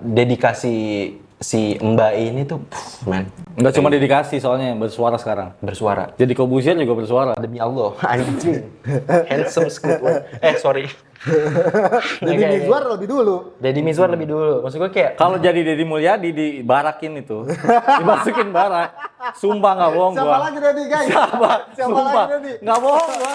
dedikasi si Mbak ini tuh, man. Nggak cuma dedikasi soalnya bersuara sekarang. Bersuara. Jadi Kobusier juga bersuara. Demi Allah, anjing. Handsome Squidward. Sorry. Deddy Mizwar lebih dulu. Deddy Mizwar lebih dulu. Maksud gue kayak Kalau jadi Deddy Mulyadi dibarakin itu, dimasukin barak. Sumpah nggak bohong gua. Siapa lagi Deddy, guys? Siapa Sumpah, lagi Deddy? nggak bohong gua.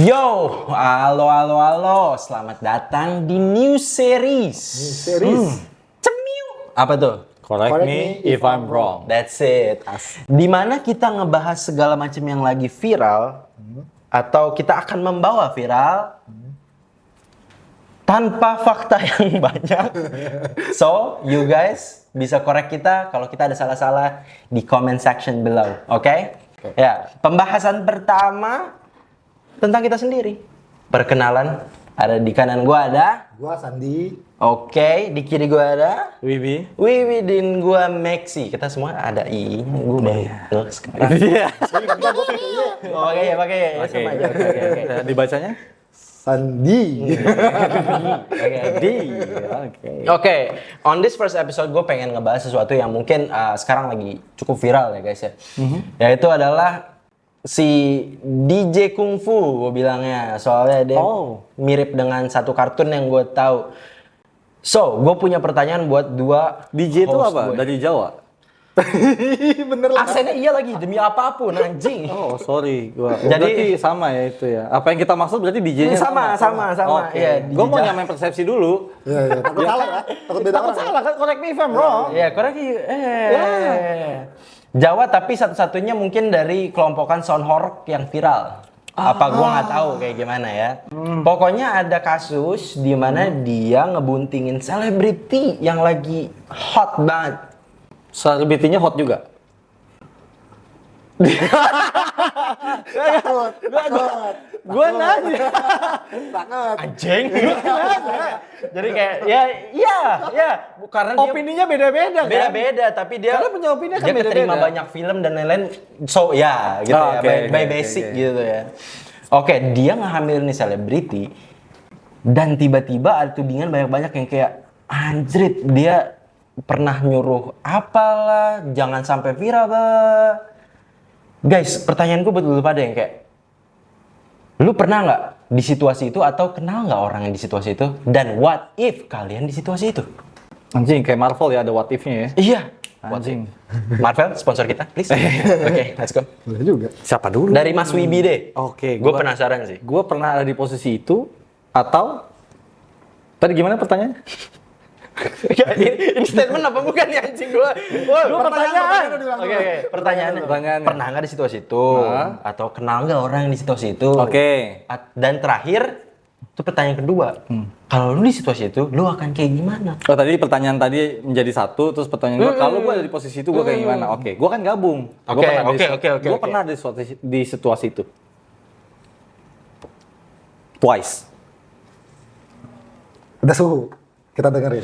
Yo, halo, selamat datang di new series. Cemiu. Apa tuh? Correct me if I'm wrong. That's it. Dimana kita ngebahas segala macam yang lagi viral, atau kita akan membawa viral tanpa fakta yang banyak. So, you guys bisa korek kita kalau kita ada salah-salah di comment section below, oke? Ya, pembahasan pertama tentang kita sendiri. Perkenalan, ada di kanan gua ada. Gua Sandi. Oke, di kiri gua ada. Wibi. Wiwi din gua Maxi. Kita semua ada I-nya. Gua baru sekarang. Iya. Pakai ya. Sama aja. Oke. Dibacanya? Sandi. Oke, on this first episode gue pengen ngebahas sesuatu yang mungkin sekarang lagi cukup viral ya guys ya. Yaitu adalah si DJ Kungfu gue bilangnya, soalnya dia mirip dengan satu kartun yang gue tahu. So, gue punya pertanyaan buat dua DJ itu host apa? gue. Dari Jawa? Bener lah. Aksennya iya lagi, demi apapun anjing. Oh, sorry. Jadi- Berarti sama ya itu ya. Apa yang kita maksud berarti DJ-nya Sama. Oke. Iya, Gue mau DJ. nyamain persepsi dulu. Iya. Takut salah ya? Takut beda Takut orang. salah kan, correct me if I'm wrong. Iya, korek. Jawa tapi satu-satunya mungkin dari kelompokan sound horror yang viral. Apa gua nggak tahu kayak gimana ya. Pokoknya ada kasus di mana dia ngebuntingin selebriti yang lagi hot banget. Selebritinya hot juga. Gue nanya. Takut. Anjing. Jadi kayak ya, karena dia Opininya beda-beda kan? beda-beda tapi dia Karena punya opini kan dia keterima beda-beda. banyak film dan lain-lain, so ya gitu Oh, ya, oke, by oke, basic oke. gitu ya. Oke, dia ngehamilin nih selebriti dan tiba-tiba ada tudingan banyak-banyak yang kayak anjrit, dia pernah nyuruh apalah, jangan sampai viral bah. Guys, pertanyaanku buat lu pada yang kayak, lu pernah nggak di situasi itu atau kenal nggak orang yang di situasi itu? Dan what if kalian di situasi itu? Anjing, kayak Marvel ya, ada what if-nya ya. Iya. Anjing. Marvel, sponsor kita, please. Oke, let's go. Boleh juga. Siapa dulu? Dari Mas Wibi deh. Oke, Gue penasaran sih. Gue pernah ada di posisi itu atau tadi gimana pertanyaannya? Ini statement apa bukan ya anjing gue? Gue pertanyaan. Oke, pertanyaannya. Pertanyaannya. Pernah nggak di situasi itu? Atau kenal nggak orang di situasi itu? Oke. Dan terakhir, itu pertanyaan kedua. Kalau lu di situasi itu, lu akan kayak gimana? Oh, tadi pertanyaan tadi menjadi satu, terus pertanyaan gue, kalau gue ada di posisi itu gue kayak gimana? Oke, gue kan gabung. Oke. Gue pernah ada di situasi itu. Twice. Ada suhu. Kita dengerin.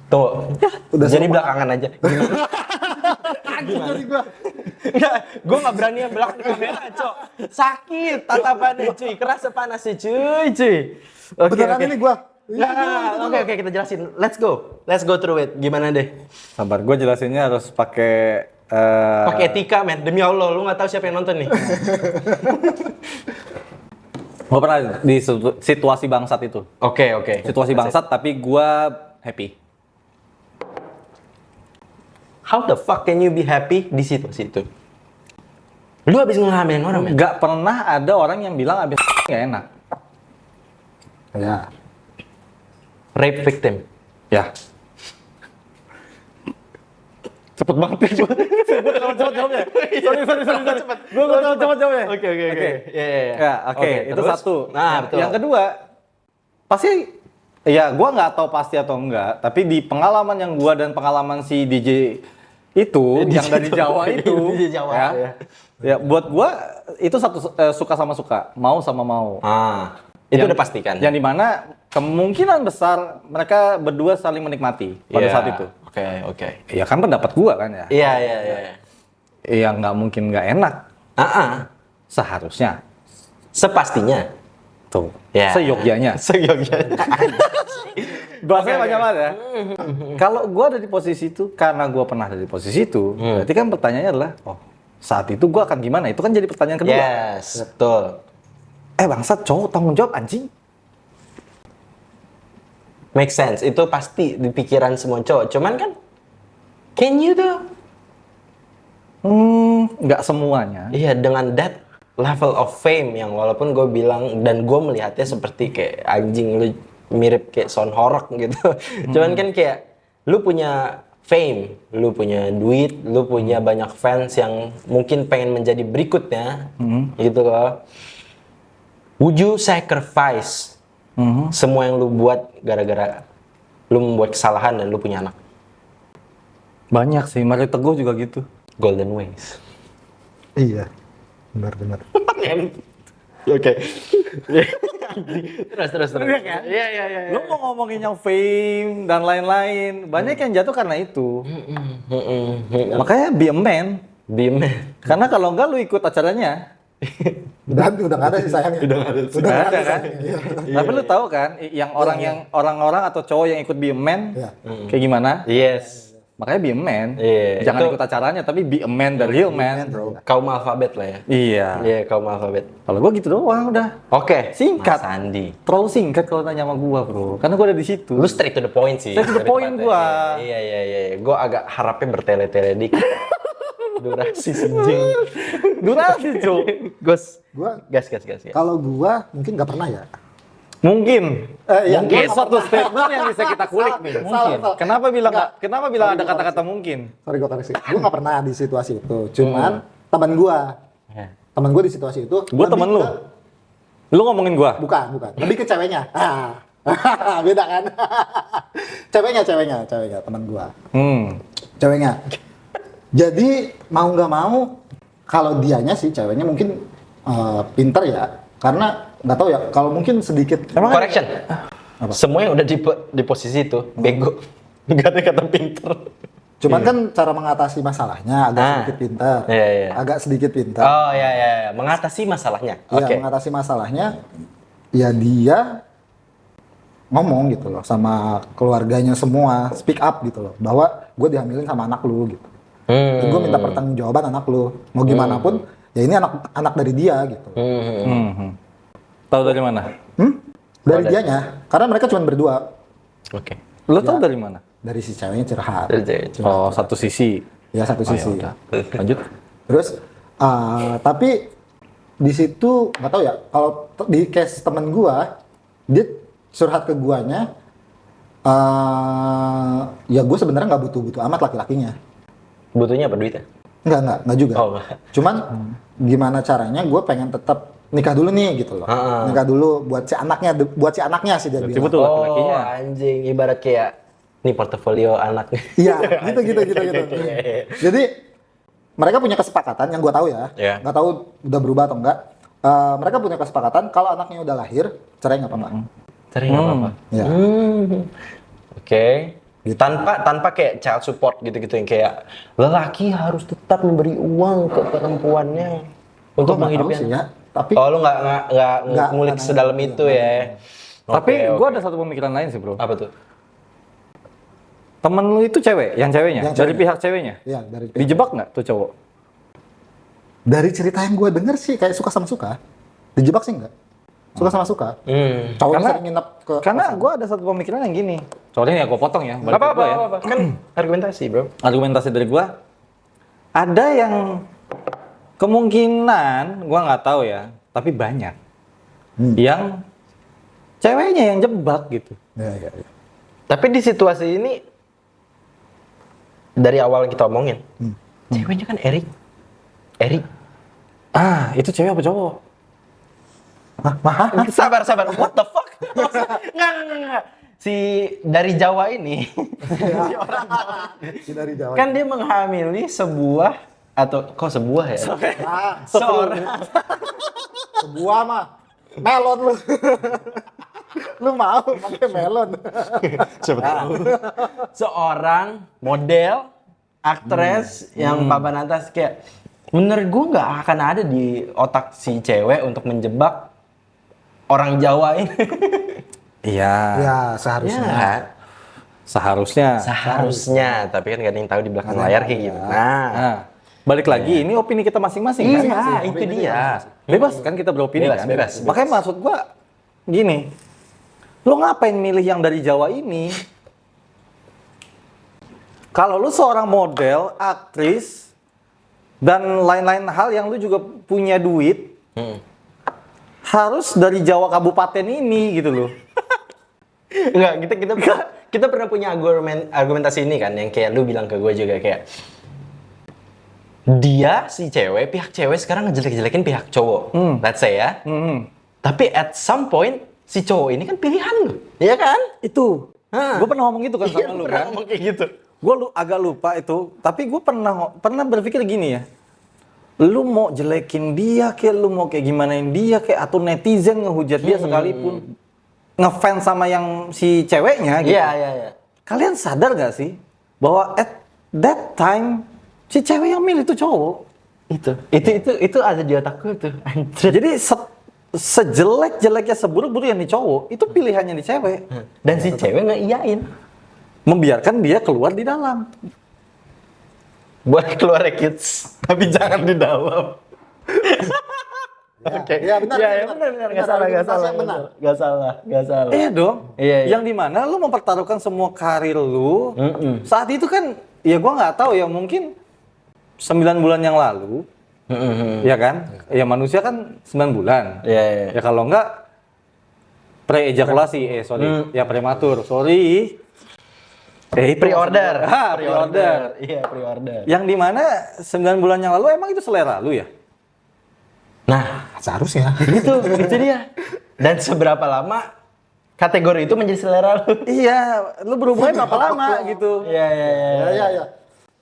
Tuh, udah jadi semua. belakangan aja. Jadi gua. Enggak, gue gak berani yang belakang kamera, Cok. Sakit tatapannya, cuy. Kerasa panas sih, cuy. Beneran ini gua. Oke, kita jelasin. Let's go through it. Gimana deh? Sabar, gue jelasinnya harus pakai Pakai etika, men. Demi Allah, lu gak tahu siapa yang nonton nih. gue pernah di situasi bangsat itu. Oke. Situasi bangsat, tapi gue happy. How the fuck can you be happy di situasi itu? Lu habis ngehamilin orang, men? Gak pernah ada orang yang bilang abis gak enak. Ya. Rape victim. Ya. Cepet banget ya gue. Cepet jawabnya. Sorry. Gue cepet jawabnya. Oke. Ya, oke. Itu terus? satu. Nah, betul. Yang kedua, pasti ya gue nggak tahu pasti atau enggak, tapi di pengalaman yang gue dan pengalaman si DJ itu yang dari Jawa itu, DJ Jawa, ya. ya buat gue itu satu suka sama suka, mau sama mau. Itu udah pastikan. Yang dimana kemungkinan besar mereka berdua saling menikmati pada saat itu. Oke. Ya kan pendapat gue kan ya. Iya. ya nggak mungkin nggak enak. Seharusnya. Sepastinya. Tuh. Ya. Seyogyanya. Seyogyanya. Bahasanya banyak banget ya. Kalau gue ada di posisi itu, karena gue pernah ada di posisi itu, berarti kan pertanyaannya adalah, oh saat itu gue akan gimana? Itu kan jadi pertanyaan kedua. Yes, betul. Bangsat cowok tanggung jawab anjing. Make sense. Itu pasti di pikiran semua cowok. Cuman kan, can you tuh? Nggak semuanya. Iya, dengan that level of fame yang walaupun gue bilang dan gue melihatnya seperti kayak anjing, lu mirip kayak Son Horok gitu. Cuman kan kayak lu punya fame, lu punya duit, lu punya banyak fans yang mungkin pengen menjadi berikutnya, gitu loh. Would you sacrifice semua yang lu buat gara-gara lu membuat kesalahan dan lu punya anak? Banyak sih, Mario Teguh juga gitu. Golden Ways. Iya, benar. Oke. Terus. Iya. Lu mau ngomongin yang fame dan lain-lain, banyak yang jatuh karena itu. Makanya be a man. Bim. Karena kalau enggak lu ikut acaranya. Udah nggak ada sih sayangnya. Udah nggak ada. Nggak ada kan? Tapi lu tahu kan, yang orang-orang atau cowok yang ikut be a man, Iya. kayak gimana? Yes. Makanya be a man. Iya, Jangan itu- ikut acaranya, tapi be a man, the real man. Kaum alfabet lah ya. Iya. Iya, kaum alfabet. Kalau gua gitu doang udah. Oke, Singkat. Mas Andi. Terlalu singkat kalau nanya sama gua, bro. Karena gua ada di situ. Lu straight to the point sih. Straight to the dari point tempatnya. gua. Iya. Gua agak harapnya bertele-tele dikit. Durasi anjing. Durasi, Cuk. Gus. Gua Gas. kalau gua mungkin nggak pernah ya. Mungkin. Iya, Mungkin gua nggak suatu pernah. statement yang bisa kita kulik nih. Salah. Kenapa bilang ada kata-kata mungkin? Sorry gua koreksi. Gua nggak pernah di situasi itu. Cuman teman gua di situasi itu. Gua lebih temen lu. ke- Lu ngomongin gua. Bukan. Lebih ke ceweknya. Beda kan? ceweknya teman gua. Ceweknya. Jadi mau nggak mau, kalau dianya sih ceweknya mungkin pinter ya, karena nggak tahu ya. Kalau mungkin sedikit. Correction. Semua yang udah di posisi itu bego. Gak ada kata pinter. Cuman kan cara mengatasi masalahnya agak sedikit pinter. Iya. Agak sedikit pinter. Oh iya. Mengatasi masalahnya. Ya, Oke. mengatasi masalahnya, ya dia ngomong gitu loh sama keluarganya semua, speak up gitu loh, bahwa gue dihamilin sama anak lu gitu. Dan gue minta pertanggungjawaban anak lu. Mau gimana pun, ya ini anak dari dia gitu. Tahu dari mana? Dari dianya, karena mereka cuma berdua. Oke. Lu tahu dari mana? Dari si ceweknya curhat. Oh, satu sisi. Ya satu sisi. udah. Lanjut. Terus, tapi di situ nggak tahu ya. Kalau di case temen gua, dia curhat ke guanya. Ya gue sebenarnya nggak butuh amat laki-lakinya. Butuhnya apa duitnya? Enggak juga. Oh, enggak. Cuman gimana caranya gue pengen tetap nikah dulu nih gitu loh. Nikah dulu buat si anaknya sih dia Berarti bilang. betul laki-lakinya. Anjing, ibarat kayak nih portofolio anaknya. Iya, gitu. Jadi mereka punya kesepakatan yang gue tahu ya. Iya. Nggak tahu udah berubah atau enggak. Mereka punya kesepakatan kalau anaknya udah lahir, cerai nggak apa-apa. Cerai nggak apa-apa. Ya. Oke. Tanpa kayak child support gitu-gitu yang kayak lelaki harus tetap memberi uang ke perempuannya untuk Gua nggak tahu menghidupi sih anak. ya. Tapi Oh, lu nggak Nggak, ngulik nggak sedalam nanya. itu ya. Tapi Oke, gua oke. ada satu pemikiran lain sih, Bro. Apa tuh? Temen lu itu cewek, yang ceweknya, Yang dari ceweknya. pihak ceweknya. ya dari Dijebak nggak tuh cowok? dari cerita yang gue denger sih kayak suka sama suka. Dijebak sih enggak. Suka sama suka. Cowoknya Karena- sering nginep ke Karena kosan. gue ada satu pemikiran yang gini. Soalnya ya gue potong ya. balik ke gua ya. Apa. Kan argumentasi, Bro. Argumentasi dari gue. Ada yang kemungkinan, gue nggak tahu ya. Tapi banyak. Yang ceweknya yang jebak gitu. Ya. Tapi di situasi ini dari awal kita omongin, ceweknya kan Erik. Ah, itu cewek apa cowok? Sabar. What the fuck? Nggak. Si dari Jawa ini, Si dari Jawa. kan dia menghamili sebuah atau kok sebuah ya? Seorang. Sebuah mah melon lu. Lu mau pakai melon. Seorang model, aktres yang papan atas kayak Menurut gue nggak akan ada di otak si cewek untuk menjebak orang Jawa ini. Iya. Ya, seharusnya. Ya, Seharusnya. seharusnya, tapi kan gak ada yang tahu di belakang layar kayak gitu. Nah, balik lagi ini opini kita masing-masing kan? Iya, itu dia. Bebas kan kita beropini Bebas, kan? bebas. Makanya maksud gua gini. Lo ngapain milih yang dari Jawa ini? Kalau lu seorang model, aktris, dan lain-lain hal yang lu juga punya duit, harus dari Jawa Kabupaten ini gitu loh. Enggak, kita pernah punya argumentasi ini kan, yang kayak lu bilang ke gue juga kayak dia si cewek, pihak cewek sekarang ngejelek-jelekin pihak cowok, let's say ya. Tapi at some point si cowok ini kan pilihan lu, iya kan? Itu. Hah. Gue pernah ngomong gitu kan Iya, sama lu pernah kan. ngomong kayak gitu. Gue agak lupa itu, tapi gue pernah berpikir gini ya. Lu mau jelekin dia kayak, lu mau kayak gimanain dia kayak, atau netizen ngehujat dia sekalipun, ngefans sama yang si ceweknya gitu. Iya. Kalian sadar gak sih bahwa at that time si cewek yang milih itu cowok. Itu ada di otakku tuh. Anjir. Jadi sejelek-jeleknya, seburuk-buruk yang di cowok, itu pilihannya di cewek. Dan si cewek ngeiyain. Membiarkan dia keluar di dalam. Boleh keluar ya kids, tapi jangan di dalam. Oke. Ya, benar. Ya, benar. Gak salah. Gak salah. Iya dong. Iya. Yang dimana lu mempertaruhkan semua karir lu. Saat itu kan, ya gua nggak tahu ya, mungkin 9 bulan yang lalu, ya kan? Ya manusia kan 9 bulan. Iya. Ya kalau nggak pre-ejakulasi, ya prematur, sorry. Itu Pre-order. Pre-order. Iya, pre-order. Yang dimana 9 bulan yang lalu emang itu selera lu ya? Nah, Seharusnya. itu dia. Dan seberapa lama kategori itu menjadi selera lu? Iya, lu berhubungan berapa lama gitu? Iya. Ya.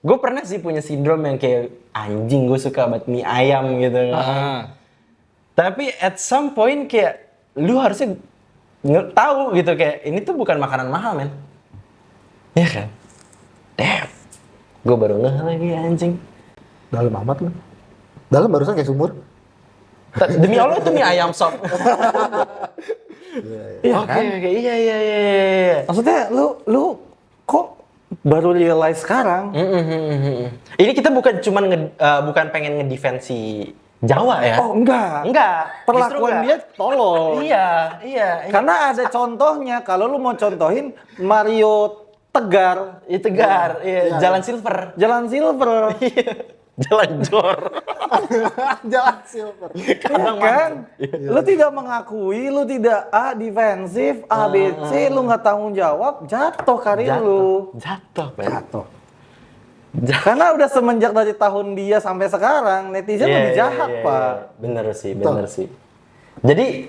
Gue pernah sih punya sindrom yang kayak anjing gue suka banget mie ayam gitu. Tapi at some point kayak lu harusnya tahu gitu kayak ini tuh bukan makanan mahal men. Iya kan? Damn. Gue baru ngeh lagi anjing. Dalam amat lu. Dalam barusan kayak sumur. Demi Allah itu mie ayam sop. Iya Oke, kan? iya. Maksudnya lu kok baru realize sekarang? Ini kita bukan pengen ngedefensi Jawa ya? Oh enggak. Perlakuan dia tolol. Iya. Karena ada contohnya, kalau lu mau contohin Mario Tegar, Tegar, iya. Jalan Silver. Jalan Silver. Jalan Jor. Jalan silver. Iya kan? Lu tidak mengakui, lu tidak defensif, ABC, lu nggak tanggung jawab, jatuh karir lu. Jatuh. Karena udah semenjak dari tahun dia sampai sekarang, netizen lebih jahat, Pak. Bener sih. Jadi,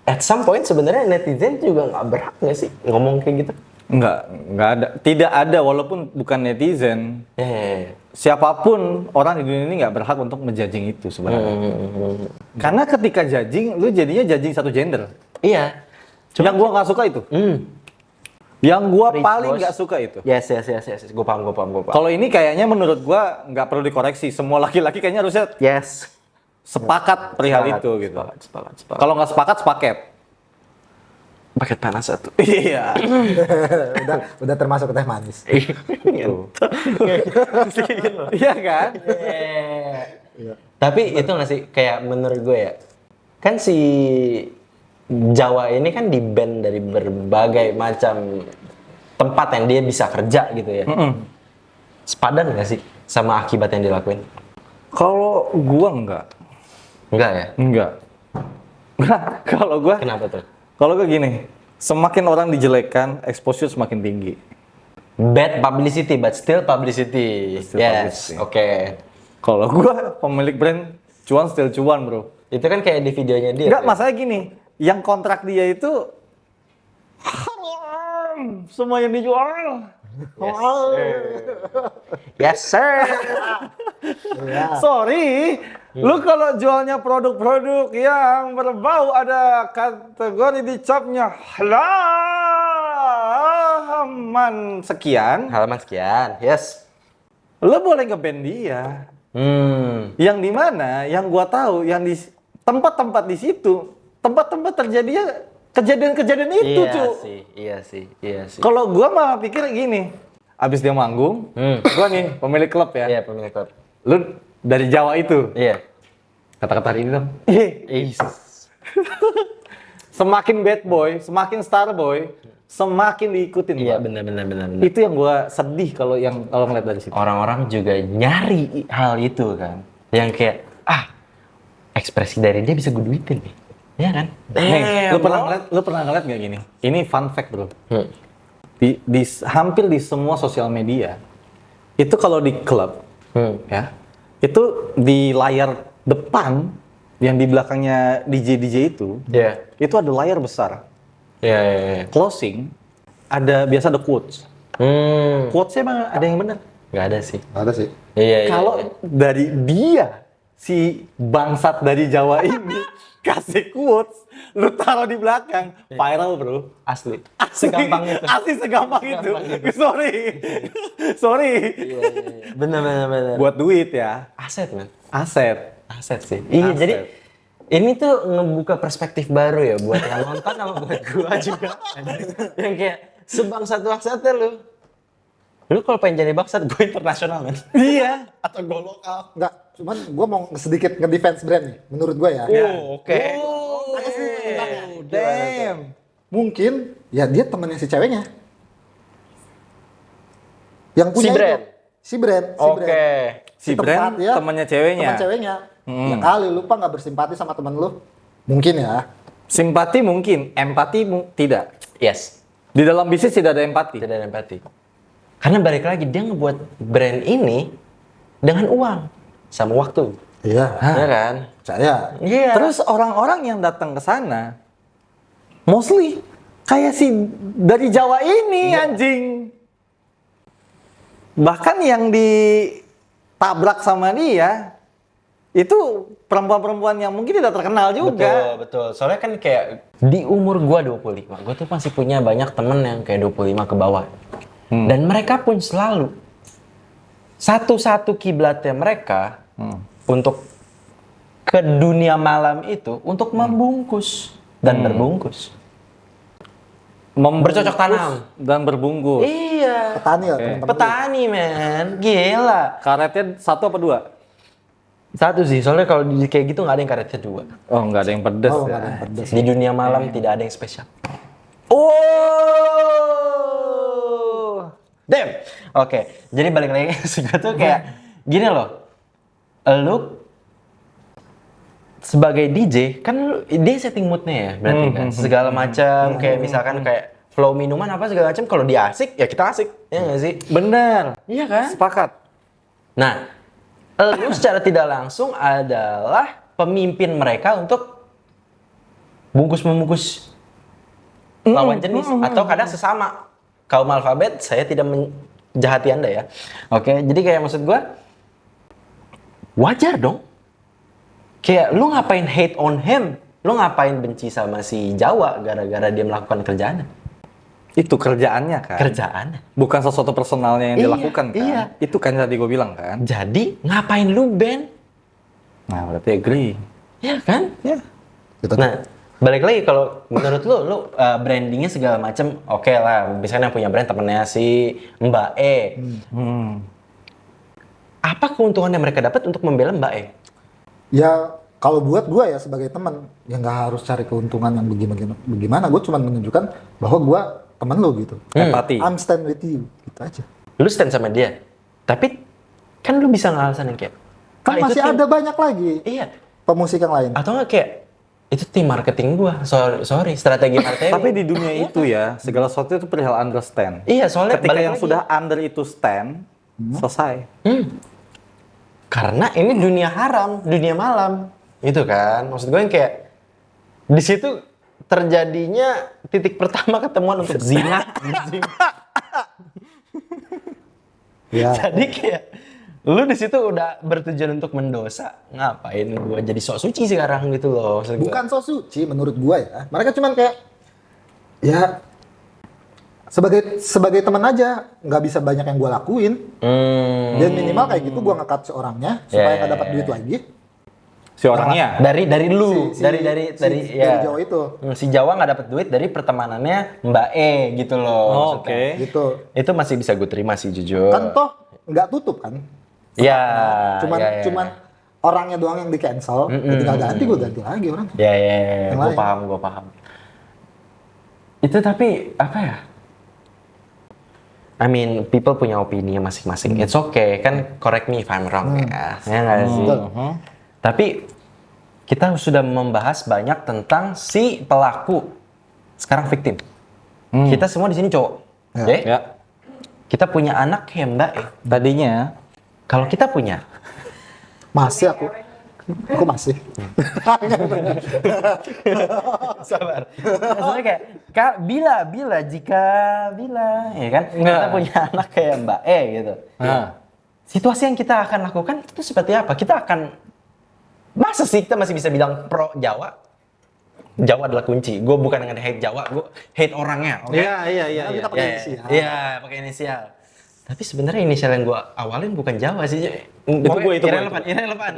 at some point sebenarnya netizen juga nggak berhak nggak sih ngomong kayak gitu? Enggak ada. Tidak ada, walaupun bukan netizen. Iya. Siapapun orang di dunia ini nggak berhak untuk menjudging itu sebenarnya. Karena ketika judging, lu jadinya judging satu gender. Iya. Yang gua nggak suka itu. Yang gua Preach, paling bos. nggak suka itu. Yes. Gue paham. Kalau ini kayaknya menurut gua nggak perlu dikoreksi. Semua laki-laki kayaknya harusnya Yes. sepakat perihal itu gitu. Sepakat. Kalau nggak sepakat, sepaket. Paket panas satu. Iya. udah termasuk teh manis. Iya kan? Iya. Tapi itu nggak sih kayak menurut gue ya, kan si Jawa ini kan di ban dari berbagai macam tempat yang dia bisa kerja gitu ya. Sepadan nggak sih sama akibat yang dilakuin? Kalau gua enggak. Enggak ya? Enggak. Kalau gua Kenapa tuh? Kalau gue gini, semakin orang dijelekkan, exposure semakin tinggi. Bad publicity, but still publicity. Still Yes, publicity. oke. Kalau gue pemilik brand, cuan still cuan bro. Itu kan kayak di videonya dia. Enggak, tuh. masalahnya gini, yang kontrak dia itu haram, semua yang dijual. Yes, sir. Sorry, lu kalau jualnya produk-produk yang berbau ada kategori dicapnya halaman sekian, Halaman sekian. Yes. lu boleh nge-ban dia. Yang di mana, yang gua tahu, yang di tempat-tempat di situ, tempat-tempat terjadinya kejadian-kejadian itu, Iya sih. Kalau gua malah pikir gini, abis dia manggung, gua nih pemilik klub ya. Iya, pemilik klub. Lu dari Jawa itu. Iya. Kata-kata hari ini dong. Semakin bad boy, semakin star boy, semakin diikutin. Iya, Pak. benar. Itu yang gua sedih kalau ngeliat dari situ. Orang-orang juga nyari hal itu kan. Yang kayak, ekspresi dari dia bisa gue duitin nih. Iya kan? Nih, lu pernah ngeliat nggak gini? Ini fun fact bro. Hampir di semua sosial media, itu kalau di klub, ya, itu di layar depan yang di belakangnya DJ itu, itu ada layar besar. Iya. Closing, biasa ada quotes. Quotesnya emang ada yang benar? Nggak ada sih. Ada sih. Iya. Kalau dari dia, si bangsat dari Jawa ini kasih quotes, lu taruh di belakang, viral bro. Asli. Segampang itu. Asli segampang itu. Sorry. Iya. Benar. Buat duit ya. Aset, man. Aset Sih. Iya, Aset. jadi ini tuh ngebuka perspektif baru ya buat yang nonton sama buat gua juga. Yang kayak sebangsat-bangsatnya lu. Lu kalau pengen jadi bangsat, gue internasional kan? Iya. Atau gue lokal? Enggak, cuman gue mau sedikit nge-defense brand nih, menurut gue ya. Oke. Damn. Mungkin ya dia temennya si ceweknya. Yang punya Si brand? itu. Si brand. Oke. Si brand tempat, ya, temannya ceweknya. Teman ceweknya. Ya kali lupa nggak bersimpati sama temen lu. Mungkin ya. Simpati mungkin, empati tidak. Yes. Di dalam bisnis tidak ada empati. Tidak ada empati. Karena balik lagi, dia ngebuat brand ini dengan uang. Sama waktu. Iya. Iya kan? Saya. Iya. Terus orang-orang yang datang ke sana, mostly kayak si dari Jawa ini anjing. Bahkan yang ditabrak sama dia, itu perempuan-perempuan yang mungkin tidak terkenal juga. Betul. Soalnya kan kayak di umur gua 25, gua tuh masih punya banyak temen yang kayak 25 ke bawah. Dan mereka pun selalu satu-satu kiblatnya mereka untuk ke dunia malam itu untuk membungkus dan berbungkus. Bercocok tanam Dan berbungkus. Iya. Petani ya teman-teman. Petani, men. Gila. Karetnya 1 apa 2? Satu sih, soalnya kalau kayak gitu nggak ada yang karetnya 2. Oh, nggak ada yang pedes Oh, ya. nggak ada yang pedas. Di dunia malam tidak ada yang spesial. Damn. Oke, jadi balik lagi ke tuh kayak gini loh. Lu sebagai DJ kan dia setting moodnya ya, berarti kan segala macam kayak misalkan kayak flow minuman apa segala macam, kalau dia asik ya kita asik, ya nggak sih? Bener. Iya kan? Sepakat. Nah, lu secara tidak langsung adalah pemimpin mereka untuk bungkus-membungkus lawan jenis atau kadang sesama kaum alfabet. Saya tidak menjahati Anda ya. Oke, jadi kayak maksud gua wajar dong. Kayak lu ngapain hate on him? Lu ngapain benci sama si Jawa gara-gara dia melakukan kerjaan? Itu kerjaannya kan. Kerjaan. Bukan sesuatu personalnya yang Iya, dilakukan kan. iya. Itu kan tadi gue bilang kan. Jadi ngapain lu ban? Nah, berarti agree. Ya kan? Ya. Gitu. Nah, balik lagi kalau menurut lu brandingnya segala macam oke lah. Misalnya yang punya brand temennya si Mbak E. Apa keuntungan yang mereka dapat untuk membela Mbak E? Ya kalau buat gue ya sebagai teman ya nggak harus cari keuntungan yang bagaimana. Gue cuma menunjukkan bahwa gue temen lo gitu. Empati. I'm stand with you gitu aja. Lu stand sama dia. Tapi kan lu bisa ngalasan yang kayak Kan "Ah, itu masih tim-" ada banyak lagi Iya. pemusik yang lain. Atau nggak kayak itu tim marketing gua. Sorry, strategi marketing. Tapi di dunia itu ya, segala sesuatu itu perihal understand. Iya, soalnya Ketika balik yang lagi. sudah under itu stand, selesai. Karena ini dunia haram, dunia malam. Itu kan. Maksud gue yang kayak di situ terjadinya titik pertama ketemuan untuk zina. Ya. Jadi kayak lu di situ udah bertujuan untuk mendosa. Ngapain gua jadi sok suci sekarang gitu loh. Maksud gua. Bukan so suci menurut gue ya. Mereka cuman kayak ya sebagai teman aja, nggak bisa banyak yang gue lakuin. Dan minimal kayak gitu gue nge-cut seorangnya supaya nggak dapat duit lagi. Si orangnya. Dari lu, dari Jawa itu. Si Jawa nggak dapet duit dari pertemanannya Mbak E gitu loh. Oh, maksudnya. oke. Gitu. Itu masih bisa gue terima sih jujur. Kan toh nggak tutup kan. Ya. Cuman orangnya doang yang di cancel. Ketika ganti gue ganti lagi orang. Ya. Yang Gue lain. paham. Itu tapi apa ya? I mean, people punya opini masing-masing. It's okay, kan correct me if I'm wrong ya. Ya nggak sih? Betul. Tapi kita sudah membahas banyak tentang si pelaku, sekarang victim. Kita semua di sini cowok, oke? Ya. Kita punya anak ya Mbak ya. Tadinya Kalau kita punya, Masih aku masih. sabar. Maksudnya kayak bila ya kan? Kita punya anak kayak Mbak E gitu. Situasi yang kita akan lakukan itu seperti apa? Kita akan masa sih kita masih bisa bilang pro Jawa? Jawa adalah kunci. Gue bukan dengan hate Jawa, gue hate orangnya. Oke? Iya. Kita pakai inisial. Iya, pakai inisial. Tapi sebenarnya inisial yang gue awalin bukan Jawa sih. Itu irrelevant.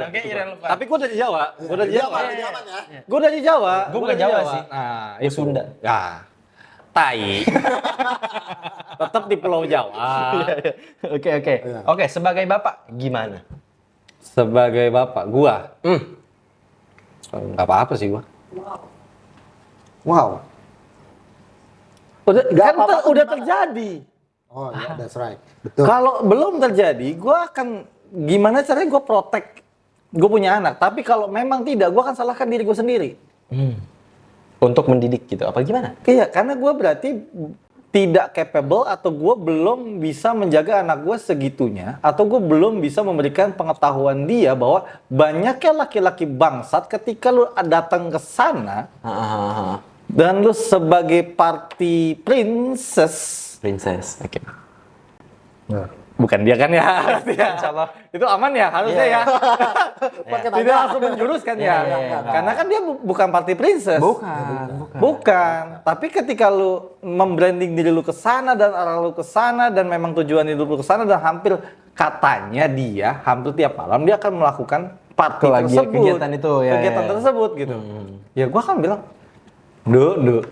Oke, irrelevant. Tapi gue dari Jawa. Gue dari Jawa. Lebih aman ya. Gue dari Jawa. Gue bukan Jawa sih. Nah, Gue Sunda. Ya. Tai. Tetap di Pulau Jawa. Oke. Oke, sebagai bapak gimana? Sebagai bapak, gua. Nggak apa-apa sih gua. Wow. Udah, Nggak kan apa-apa tuh udah gimana? terjadi. Oh iya, that's right. Betul. Kalau belum terjadi, gua akan gimana caranya gua protect gua punya anak. Tapi kalau memang tidak, gua akan salahkan diri gua sendiri. Untuk mendidik gitu, apa gimana? Iya, karena gua berarti tidak capable atau gue belum bisa menjaga anak gue segitunya atau gue belum bisa memberikan pengetahuan dia bahwa banyaknya laki-laki bangsat ketika lu datang ke sana dan lu sebagai party princess, Oke. bukan dia kan ya? Insyaallah. Itu aman ya harusnya ya. Tidak langsung menjurus kan ya? Karena kan dia bukan party princess. Bukan. Tapi ketika lu membranding diri lu ke sana dan arah lu ke sana dan memang tujuan hidup lu ke sana dan hampir katanya dia hampir tiap malam dia akan melakukan party tersebut. Kegiatan itu ya. Kegiatan tersebut gitu. Ya gua kan bilang, "Duh.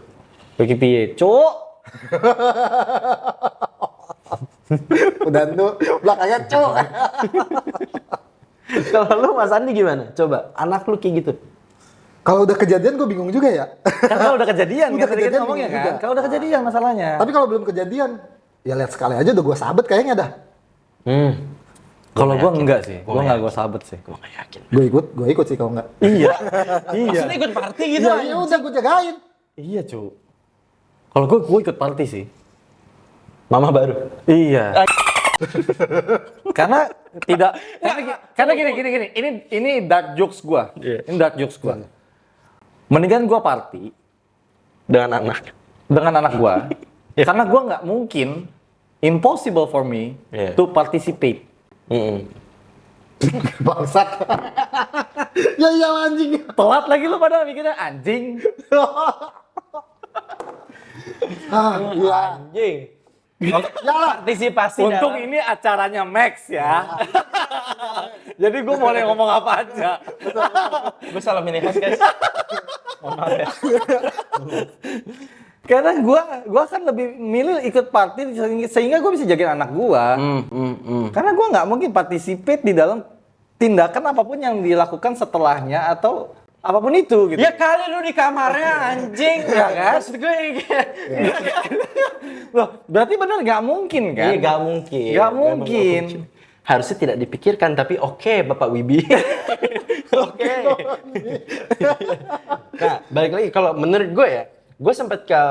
Bagi piye, Cuk?" Udah tuh belakangnya cowok. Kalau lu Mas Andi gimana? Coba, anak lu kayak gitu. Kalau udah kejadian gue bingung juga ya. Kan kalau udah kejadian, Udah kan tadi kita kejadian ngomongnya bingung kan. juga. Kalau udah kejadian masalahnya. Tapi kalau belum kejadian, ya lihat sekali aja udah gue sabet kayaknya dah. Kalau gua enggak sih, gua enggak gua sabet sih. Gua gak yakin. Gue ikut sih kalau enggak. Iya. Maksudnya ikut party gitu? Ya udah gue jagain. Iya, cu. Kalau gua ikut party sih. Mama baru. Iya. karena gini. Ini dark jokes gua. Ini dark jokes gua. Mendingan gua party Dengan anak. gua. Karena gua nggak mungkin impossible for me to participate. Bangsat. Ya iya anjing. Telat lagi lu pada mikirnya anjing. Iya. Anjing. Partisipasi Untung ini acaranya Max ya. Jadi gue boleh ngomong apa aja. Gue salah milih host guys. Mohon maaf ya. Karena gue kan lebih milih ikut party sehingga gue bisa jagain anak gue. Karena gue nggak mungkin participate di dalam tindakan apapun yang dilakukan setelahnya atau apapun itu gitu. Ya kali lu di kamarnya anjing. Ya kan? Maksud gue Loh, berarti benar nggak mungkin kan? Iya, gak mungkin. Nggak mungkin. Harusnya tidak dipikirkan, tapi oke, Bapak Wibi. Oke. Nah, balik lagi, kalau menurut gue ya, gue sempat ke,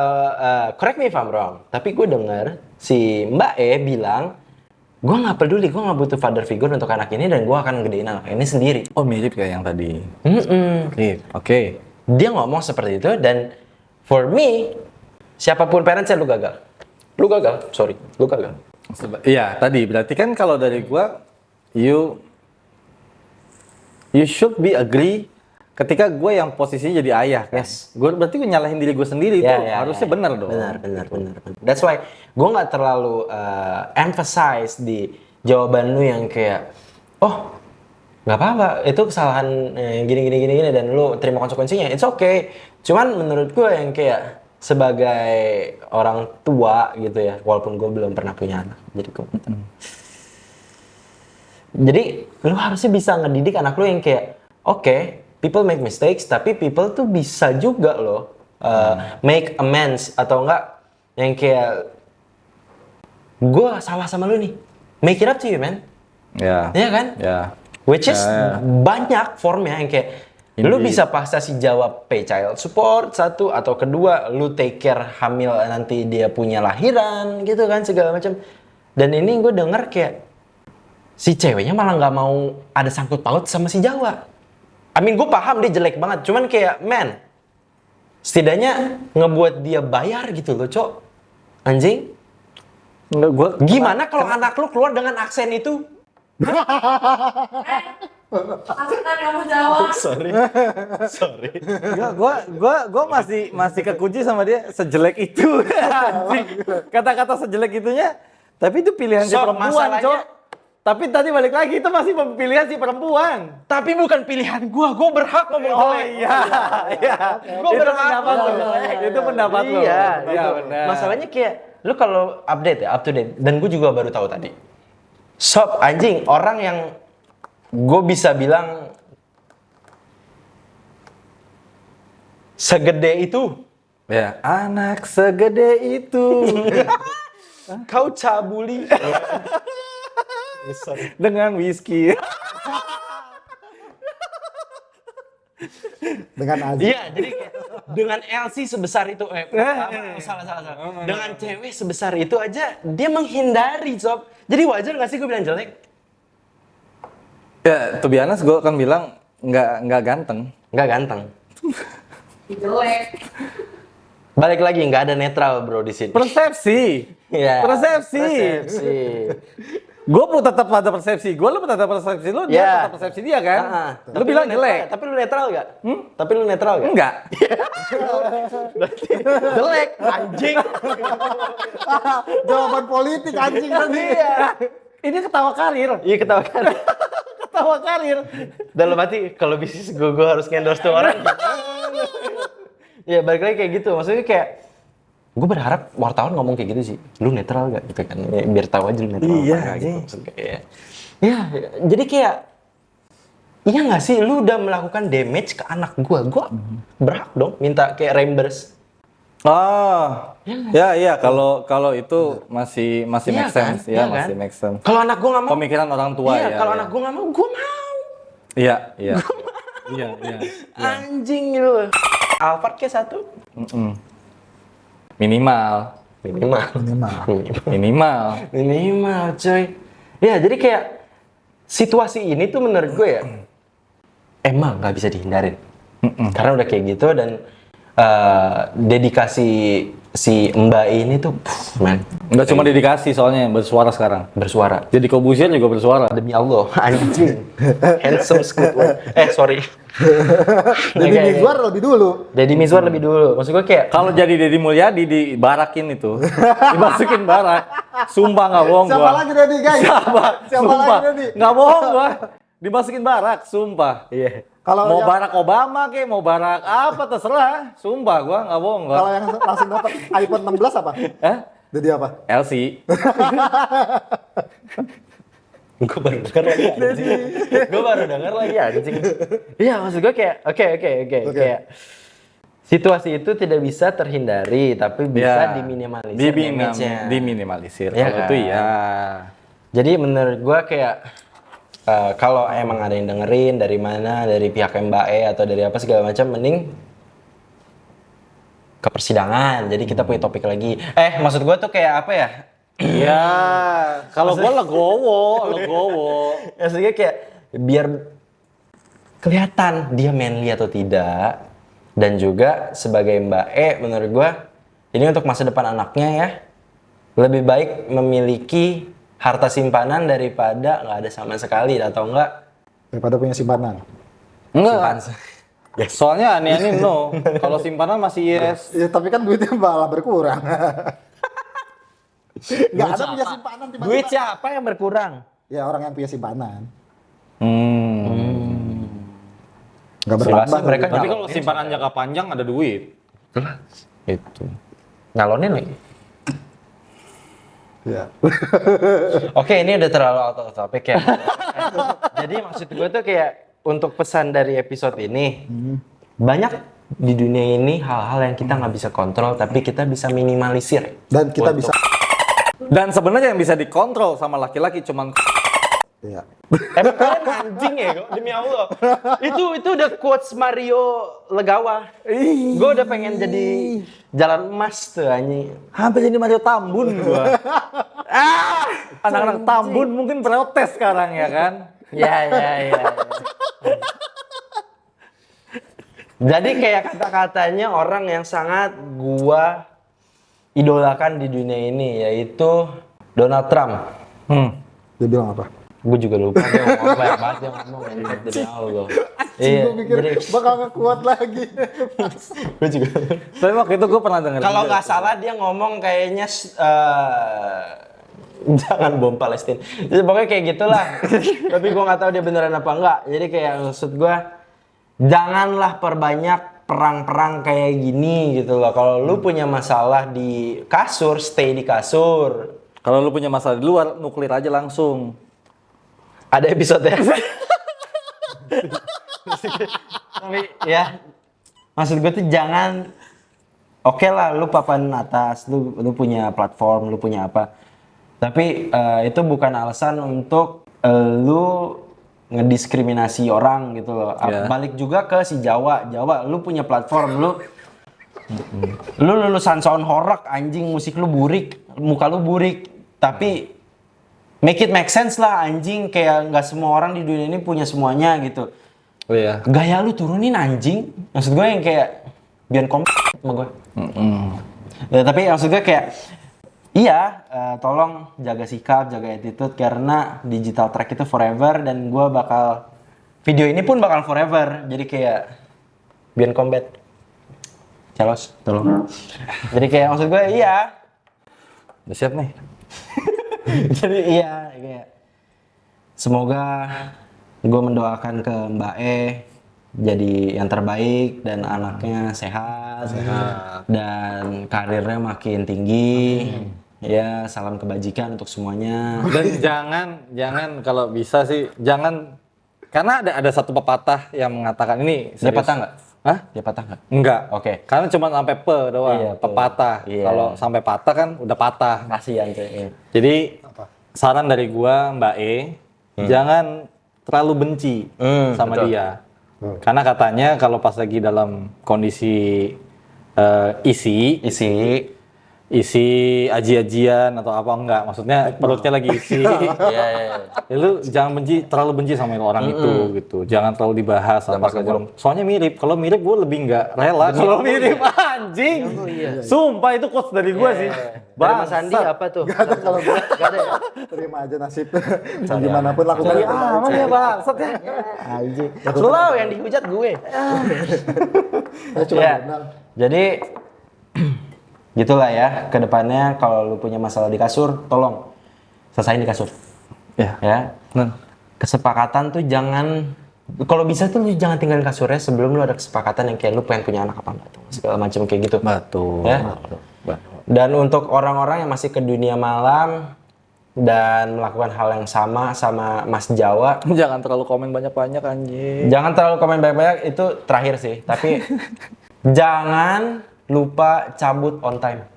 correct me if I'm wrong, tapi gue denger si Mbak E bilang, gue nggak peduli, gue nggak butuh father figure untuk anak ini, dan gue akan gedein anak ini sendiri. Oh, mirip kayak yang tadi. Oke. Dia ngomong seperti itu, dan for me, siapapun parents-nya lu gagal. Lu gagal, sorry, lu gagal. Iya, tadi berarti kan kalau dari gua you should be agree ketika gue yang posisinya jadi ayah kan, gue berarti gue nyalahin diri gue sendiri itu harusnya benar dong. Benar. That's why gue nggak terlalu emphasize di jawaban lu yang kayak, oh nggak apa-apa, itu kesalahan gini dan lu terima konsekuensinya, it's okay. Cuman menurut gue yang kayak sebagai orang tua gitu ya, walaupun gue belum pernah punya anak, jadi lu harusnya bisa ngedidik anak lu yang kayak, oke, people make mistakes, tapi people tuh bisa juga loh make amends, atau enggak yang kayak, gue salah sama lu nih, make it up to you man. Iya kan? Which is banyak formnya yang kayak, lu bisa pasti jawab pay child support satu, atau kedua lu take care hamil nanti dia punya lahiran gitu kan, segala macam. Dan ini gue denger kayak si ceweknya malah nggak mau ada sangkut paut sama si Jawa. I mean gue paham dia jelek banget, cuman kayak man, setidaknya ngebuat dia bayar gitu loh, Cok. Anjing. Gimana kalau anak lu keluar dengan aksen itu? Aksen kamu jawab. Sorry. Gue masih kekunci sama dia sejelek itu. Kata-kata sejelek itunya, tapi itu pilihan si perempuan, Cok. Tapi tadi balik lagi, itu masih pilihan si perempuan. Tapi bukan pilihan gua berhak ngomong jelek. Iya. Gua berhak ngomong jelek. Itu pendapat lo. Iya, Iya, itu. benar. Masalahnya kayak, lu kalau update ya, up to date. Dan gue juga baru tahu tadi. Sob, anjing, orang yang gue bisa bilang segede itu. Ya, anak segede itu. Kau cabuli. Dengan whisky. Dengan Aziz. Iya, jadi kayak dengan LC sebesar itu, salah. Dengan cewek sebesar itu aja dia menghindari, Sob. Jadi wajar nggak sih gue bilang jelek? Ya, to be honest, gue akan bilang nggak ganteng. Nggak ganteng. Jelek. Balik lagi, nggak ada netral bro di sini. Persepsi. Iya. Persepsi. Gue pun tetap pada persepsi gue, lu tetap persepsi lu, dia tetap persepsi dia kan? Lu bilang jelek. Tapi lu netral nggak? Tapi lu netral nggak? Enggak. Jelek, anjing. Jawaban politik anjing tadi. Iya. Ini ketawa karir. Iya ketawa kan. Ketawa karir. Dalam hati kalau bisnis gue harus ngendorse tuh orang. Iya balik lagi kayak gitu. Maksudnya kayak gue berharap wartawan ngomong kayak gitu sih. Lu netral gak gitu kan? Ya, biar tahu aja lu netral. Iya, apa gitu. Maksudnya kayak, ya jadi kayak, iya nggak sih? Lu udah melakukan damage ke anak gue berhak dong minta kayak reimburse. Oh, ya kalau itu masih Iya make sense, kan? ya Iya masih kan? make sense. Kalau anak gue nggak mau, Pemikiran orang tua iya, ya. kalau ya. anak gue nggak mau, gue mau. Iya. Iya. Anjing gitu loh. Alphard kayak satu. Minimal, coy. Ya jadi kayak situasi ini tuh menurut gue ya emang nggak bisa dihindarin. Karena udah kayak gitu dan dedikasi si Mbak ini tuh, man. Nggak cuma dedikasi soalnya bersuara sekarang. Bersuara. Jadi Kobusier juga bersuara. Demi Allah, anjing. Handsome Squidward. Sorry. Deddy Mizwar lebih dulu. Deddy Mizwar lebih dulu. Maksud gue kayak, Kalau jadi Deddy Mulyadi dibarakin itu, dimasukin barak. Sumpah nggak bohong gua. Siapa lagi Deddy guys? Siapa lagi Deddy? Nggak bohong gua. Dimasukin barak, sumpah. iya. Kalau Mau yang, Barack Obama kek, mau Barack apa terserah. Sumpah gua nggak bohong gua. kalau yang langsung dapat iPhone 16 apa? Deddy apa? LC. Gue baru denger lagi anjing. Iya maksud gue kayak oke. Kayak situasi itu tidak bisa terhindari tapi bisa diminimalisir damage-nya. Diminimalisir. Ya Kalau kan? itu ya. Jadi menurut gue kayak kalau emang ada yang dengerin dari mana, dari pihak Mbak E atau dari apa segala macam, mending ke persidangan. Jadi kita punya topik lagi. Maksud gue tuh kayak apa ya? Iya, kalau gua legowo. Maksudnya kayak biar kelihatan dia manly atau tidak. Dan juga sebagai Mbak E menurut gua ini untuk masa depan anaknya ya, lebih baik memiliki harta simpanan daripada nggak ada sama sekali atau enggak Daripada punya simpanan. Enggak. Soalnya aneh-aneh no. Kalau simpanan masih yes. Ya, tapi kan duitnya malah berkurang. Nggak ada punya simpanan tiba-tiba. Duit siapa yang berkurang? Ya orang yang punya simpanan. Nggak Jelas bertambah. sih mereka Tapi nyalonin kalau simpanan jangka panjang ada duit. itu. Nyalonin lagi. Ya. Oke, ini udah terlalu out of topic ya. Jadi maksud gue tuh kayak untuk pesan dari episode ini, banyak di dunia ini hal-hal yang kita nggak bisa kontrol, tapi kita bisa minimalisir. Dan kita bisa. Dan sebenarnya yang bisa dikontrol sama laki-laki cuman Iya. Emang kalian anjing ya, kok? Demi Allah. Itu udah quotes Mario Legawa. Gue udah pengen jadi jalan emas tuh anjing. hampir jadi Mario Tambun gua. Anak-anak Tambun mungkin protes sekarang ya kan. Ya. Jadi kayak kata-katanya orang yang sangat gua idolakan di dunia ini, yaitu Donald Trump. Dia bilang apa? Gue juga lupa, dia ngomong banyak banget, dia ngomong dari Allah. Iya, Gue mikir jadi bakal nggak kuat lagi. gue juga. Tapi waktu itu gua pernah dengar. Kalau nggak salah dia ngomong kayaknya jangan bom Palestina. Jadi pokoknya kayak gitulah. Tapi gue nggak tahu dia beneran apa enggak. Jadi kayak maksud gue, janganlah perbanyak perang-perang kayak gini gitu loh. Kalau lu punya masalah di kasur, stay di kasur. Kalau lu punya masalah di luar, nuklir aja langsung. Ada episode ya. Tapi ya, maksud gue tuh jangan. Oke lah, lu papan atas, lu punya platform, lu punya apa. Tapi itu bukan alasan untuk lu ngediskriminasi orang gitu loh. Yeah. Balik juga ke si Jawa, lu punya platform, lu lulusan sound horror anjing, musik lu burik, muka lu burik, tapi make it make sense lah anjing, kayak nggak semua orang di dunia ini punya semuanya gitu. Oh iya. Gaya lu turunin anjing, maksud gue yang kayak biar kompak sama gue. Ya, tapi maksud gue kayak iya, tolong jaga sikap, jaga attitude, karena digital track itu forever dan gue bakal video ini pun bakal forever, jadi kayak biar combat. Celos, tolong. Jadi kayak maksud gue iya. Udah siap nih. Jadi iya, kayak semoga gue mendoakan ke Mbak E jadi yang terbaik dan anaknya sehat dan karirnya makin tinggi. Ya, salam kebajikan untuk semuanya. Dan jangan kalau bisa sih jangan, karena ada satu pepatah yang mengatakan ini. Dia patah nggak? Hah? Dia patah nggak? Enggak. Oke. Karena cuma sampai pe doang, Iya, pe. pepatah. Iya. Kalau sampai patah kan udah patah. Kasihan tuh. Iya. Jadi saran dari gua Mbak E, jangan terlalu benci sama betul. dia. Karena katanya kalau pas lagi dalam kondisi isi aji-ajian atau apa enggak, maksudnya perutnya lagi isi. Iya. Ya, lu jangan terlalu benci sama orang itu gitu. Jangan terlalu dibahas apa segala. Soalnya mirip. Kalau mirip gue lebih nggak rela. Kalau mirip anjing. Sumpah itu quotes dari gue sih. Dari Mas Andi apa tuh? Gak ada kalau gue. Gak ada ya? Terima aja nasib. Gimana pun lakukan. Cari aman ya bangsat ya. Anjing. Selalu yang dihujat gue. Saya cuma Ya. benar. Jadi gitulah ya, kedepannya kalau lu punya masalah di kasur, tolong selesain di kasur. Ya. Kesepakatan tuh jangan, kalau bisa tuh lu jangan tinggalin kasurnya sebelum lu ada kesepakatan yang kayak lu pengen punya anak apa enggak tuh, segala macam kayak gitu. Betul. Ya. Dan untuk orang-orang yang masih ke dunia malam dan melakukan hal yang sama Mas Jawa, Jangan terlalu komen banyak-banyak anjing. jangan terlalu komen banyak-banyak, itu terakhir sih. Tapi jangan lupa cabut on time.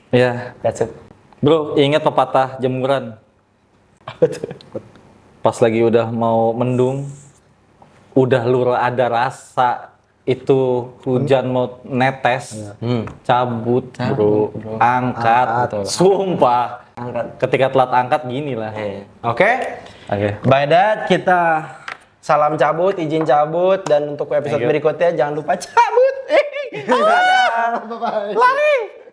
Ya. That's it. Bro, ingat pepatah jemuran. Pas lagi udah mau mendung, udah lu ada rasa itu hujan mau netes, cabut, bro. Angkat. Sumpah. Angkat. Ketika telat angkat gini lah. Oke. Oke. By that kita salam cabut, izin cabut, dan untuk episode Thank you. berikutnya jangan lupa cabut. Dadah. Bye-bye. Lari.